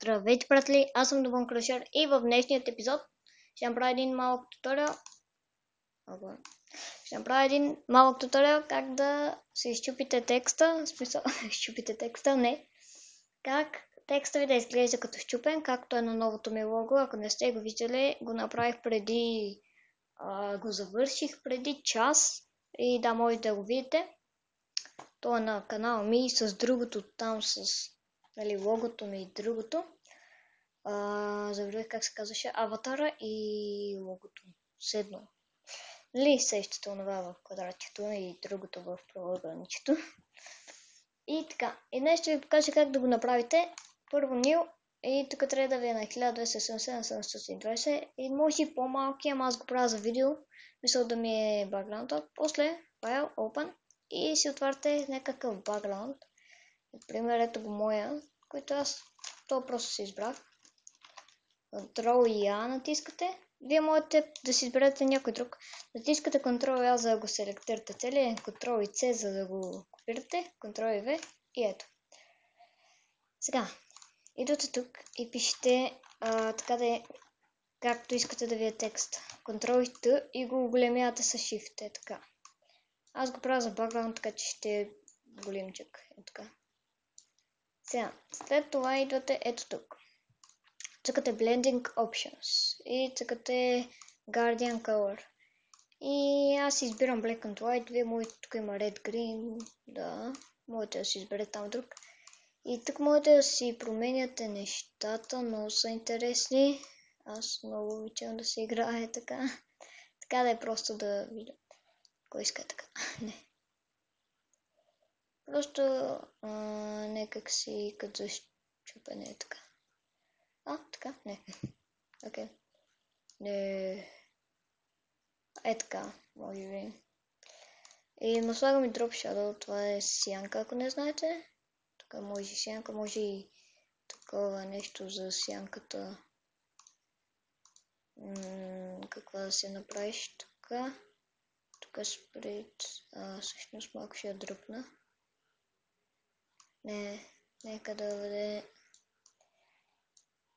Здравейте, приятели! Аз съм Добън Крушер и в днешният епизод ще направя един малък туториал. Как да се изчупите текста. В смисъл, изчупите текста, не. Как текста ви да изглежда като щупен, както е на новото ми лого. Ако не сте го виждали, го направих преди... го завърших преди час. И да, можете да го видите. То е на канала ми с другото там, с логото ми и другото. Забравих как се казваше аватара и логото. Седно. Сещате онова в квадратчето и другото в правоъгълничето. И така. И днес ще ви покажа как да го направите. Първо нил и тук трябва да ви е на 1270 на 720 и може и по-малки, ама аз го правя за видео. Мисля да ми е бакграунда. После File, Open и си отваряте някакъв бакграунд. Например, ето го моя, който аз то просто си избрах. Ctrl и A натискате. Вие можете да си изберете някой друг. Натискате Ctrl и A за да го селектирате целия, Ctrl и C за да го копирате, Ctrl и V и ето. Сега, идвате тук и пишете така да е, както искате да ви е текст. Ctrl и T и го големявате с Shift, така. Аз го правя за бакграунд, така че ще е големчък, така. Сега, след това идвате ето тук. Цъкате Blending Options и цъкате Guardian Color. И аз избирам Black and White, вие можете, тук има Red Green, да, можете да си изберете там друг. И тук можете да си променяте нещата, много са интересни. Аз много обичам да се играе така. Така да е просто да видя. Кой иска така? Не. Просто някак си като щупене така. Така? Не. Окей. Не. Е така, може би. И му слагам и Drop Shadow, това е сянка, ако не знаете. Тук може и сянка, може и такова нещо за сянката. Каква да се направиш тук? Тук сприт. Всъщност малко ще я дръпна. Не, нека да бъде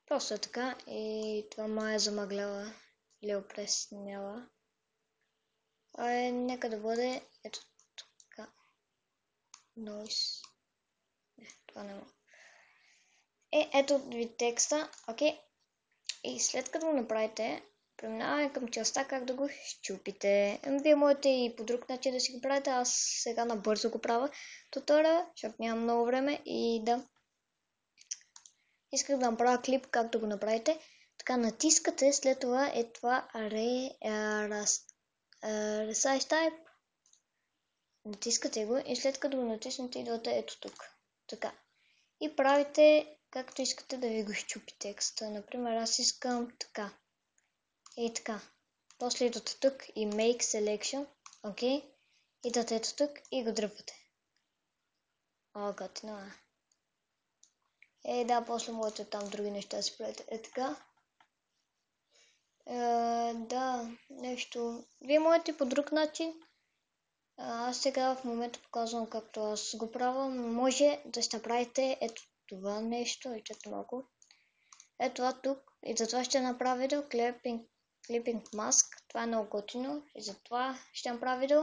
просто така и това май е замъглява или опреснява. Нека да бъде ето така. Noise. Не, това не мога. Ето ви текста, окей. И след като го направите, преминаваме към частта как да го щупите. Вие можете и по друг начин да си го правите, аз сега набързо го правя туториал, защото нямам много време и да... Исках да направя клип как да го направите. Така натискате, след това е това Resize Type. Натискате го и след като го натиснете идвате ето тук. Така. И правите както искате да ви го щупи текста. Например, аз искам така. И така. После идвате тук и Make Selection. Окей. Идвате ето тук и го дръпвате. Готино е. Да, после можете там други неща да си правите. Така. Да, нещо. Вие можете по друг начин. Аз сега в момента показвам както аз го правя. Може да ще направите ето това нещо. И чакайте малко. Ето това тук. И затова ще направя видео Clipping Mask. Това е много готино. И затова ще направя видео.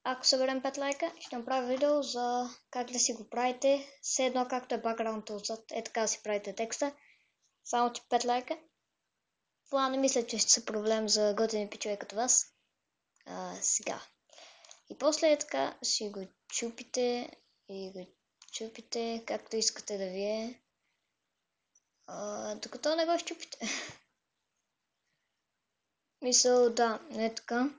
Ако съберем 5 лайка, ще направя видео за как да си го правите. Все едно както е бакграунда отзад. Така да си правите текста. Само че 5 лайка. Това не мисля, че ще са проблем за готини пичове като вас. Сега. И после така си го чупите и го чупите както искате да ви е. Докато не го щупите. Мисъл, да, не така.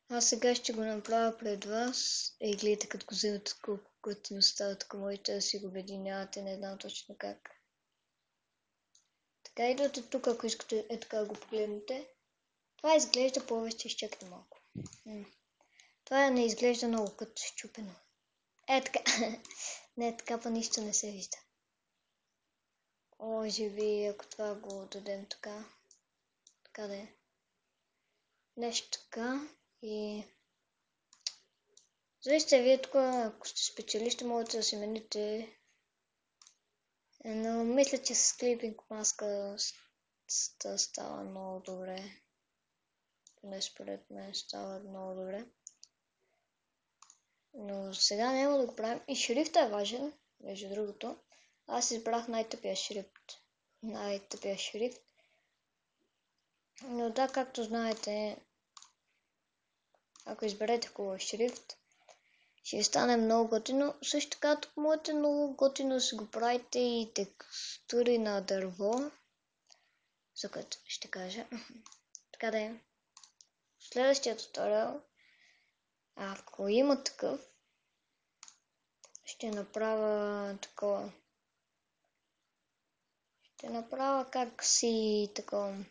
Аз сега ще го направя пред вас. Гледайте като го вземете колко готино става, така можете да си го обединявате, не знам точно как. Така идвате тук, ако искате така го погледнете. Това изглежда повече, изчакайте малко. Това не изглежда много като счупено. Така. Не, така па нищо не се вижда. Може би, ако това го дадем така. Така да е. Нещо така. И... Завижте, вие тук, ако сте специалисти, можете да си мените Но мисля, че с клипинг маска става много добре. Поне според мен става много добре. Но сега няма да го правим. И шрифтът е важен, между другото. Аз избрах най-тъпия шрифт. Но да, както знаете, ако изберете хубав шрифт, ще стане много готино. Също така, тук можете много готино да си го правите и текстури на дърво, за което ще кажа. Така да е. Следващия туториал, ако има такъв, ще направя такова. Ще направя как си такова.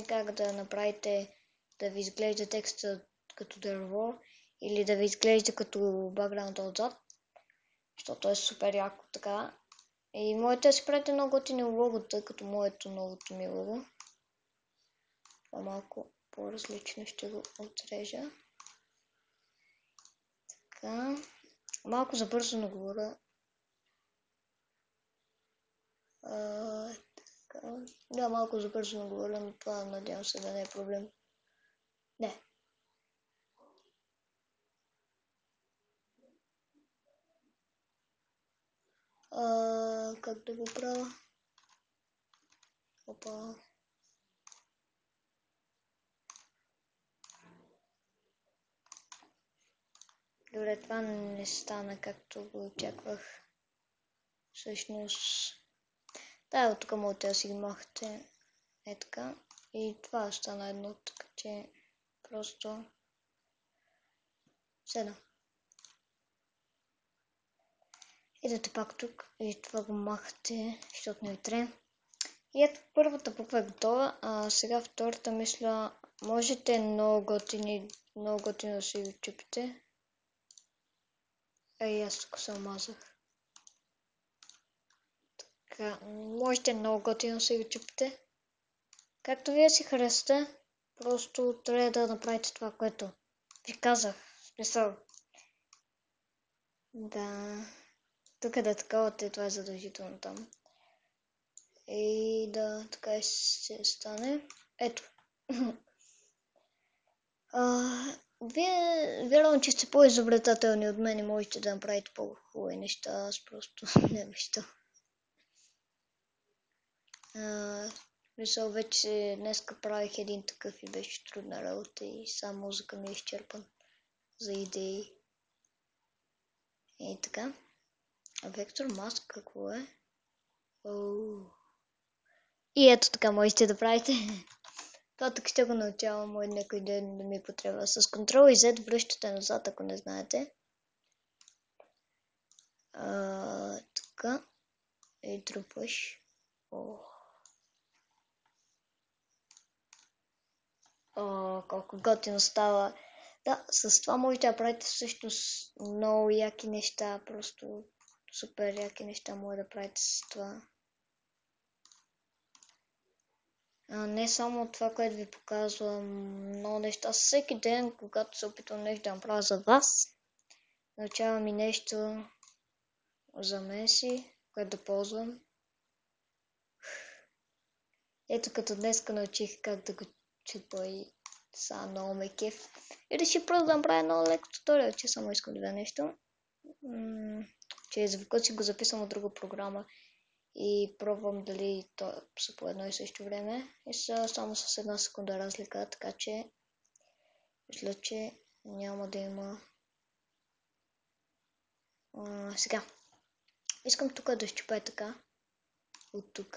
Как да направите да ви изглежда текста като дърво или да ви изглежда като бакграунд отзад, защото е супер яко така. И можете да си правите много готини логота, като моето новото ми лого. Това малко по-различно ще го отрежа. Така. Малко забързано говоря. Да, малко забързано говоря, но това надявам се да не е проблем. Не. Как да го правя? Опа. Добре, това не стана както го очаквах. Всъщност... Да, от тук можете да си ги махате. Е така. И това стана едно, така че просто... Седна. Идете пак тук и това го махате, защото не ви трябва. И ето първата буква е готова, а сега втората мисля, можете много готино да си ги чупите. Ей, аз тук се омазах. Така, можете много готино да си ги чупите. Както вие си харесате, просто трябва да направите това, което ви казах. Смисъл. Да, тук да таковате, това е задължително там. И да, така ще стане. Ето. Вие вярвам, че сте по-изобретателни от мен и можете да направите по-хубави неща. Аз просто не мисля. Мисля, вече днеска правих един такъв и беше трудна работа и само музика ми е изчерпан за идеи. И така. А Vector Mask какво е? И ето така можете да правите. Това тук ще го научавам, може някой ден да ми потреба. С Ctrl и Z връщате назад, ако не знаете. Така. И трупаш. Колко готино става. Да, с това можете да правите всъщност много яки неща. Просто супер яки неща може да правите с това. Не само това, което ви показвам, много неща. Всеки ден, когато се опитвам нещо да направя за вас, научавам и нещо за мен си, което да ползвам. Ето като днеска научих как да го чупа и са много ме кеф. И реши просто да направя много леко туториал, че само искам да видя нещо. Че звукът си го записвам от друга програма и пробвам дали то са по едно и също време. И са само с една секунда разлика, така че мисля, че няма да има. Сега. Искам тук да щупя така. От тук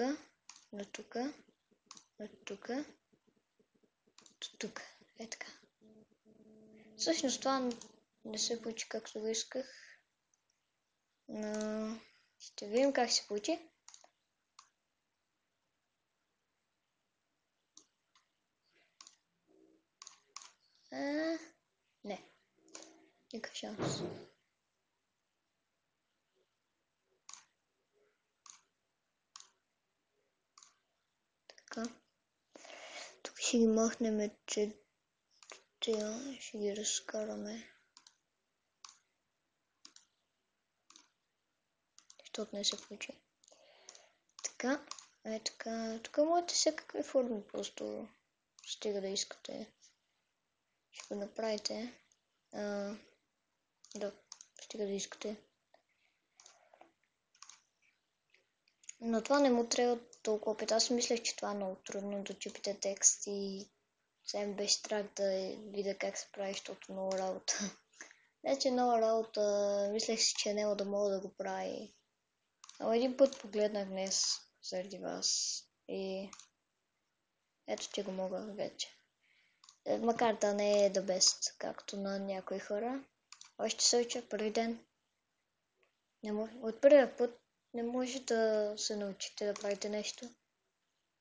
на тук. От тук. От тук. Е така. Всъщност това не се получи както го исках. Но ще видим как се получи. Не. Никакъв шанс. Така. Тук ще ги махнем, че ще ги разкараме. Защото не се получи. така. Така. Тук можете всякакви форми, просто стига да искате. Ще го направите. Да, стига да искате. Но това не му трябва толкова опит. Аз мислех, че това е много трудно да чупите текст и сега ми беше страх да видя как се прави, защото много работа. Не, че много работа, мислех си, че няма да мога да го прави. Но един път погледнах днес заради вас и ето, че го мога вече. Макар да не е the best, както на някои хора. Още се уча първи ден. От първия път не може да се научите да правите нещо.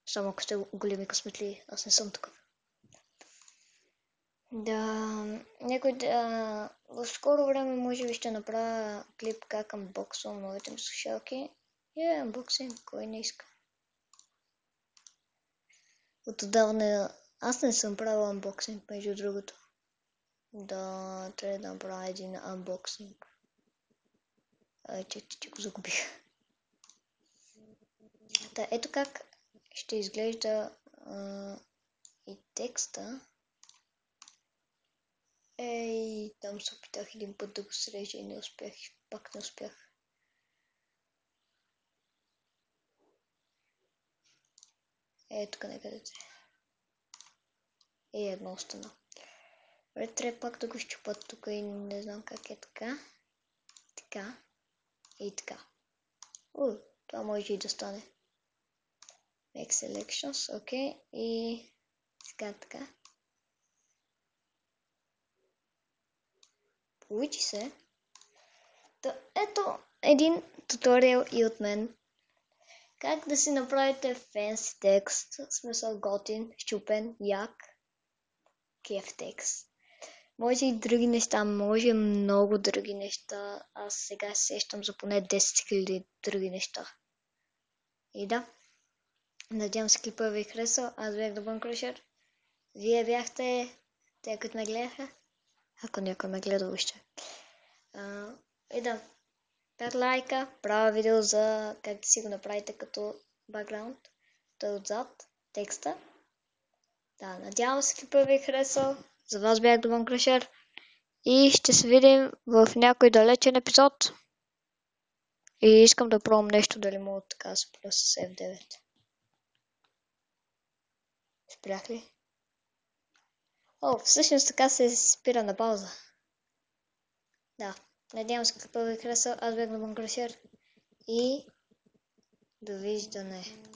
Само ако сте големи късметли. Аз не съм такъв. Да, в скоро време може би ще направя клип как анбоксвам новите ми слушалки. Анбоксинг, кой не иска. Отдавна аз не съм правил анбоксинг, между другото. Да, трябва да направя един анбоксинг. Че го загубих. Да, ето как ще изглежда и текста. Там се опитах един път да го срежа и не успях. Пак не успях. Тук някъде. Едно остана. Трябва пак да го щупат тук и не знам как е така. Така. И така. Това може и да стане. Make selections, окей. И така. Получи се. Ето един туториал и от мен. Как да си направите fancy текст, в смисъл готин, щупен, як, кеф текст. Може и други неща, може много други неща. Аз сега сещам за поне 10 000 други неща. И да, надявам се клипа ви харесал. Аз бях The Bone Crusher. Вие бяхте те, които ме гледаха. Ако някой ме гледа още. И да, 5 лайка, правя видео за как да си го направите като бакграунд. Той отзад, текста. Да, надявам се клипа ви харесал. За вас бях The Bone Crusher. И ще се видим в някой далечен епизод. И искам да пробвам нещо, дали мога така да спра с F9. Спрях ли? Всъщност така се спира на пауза. Да, надявам се клипа ви харесал. Аз бях The Bone Crusher. И довиждане.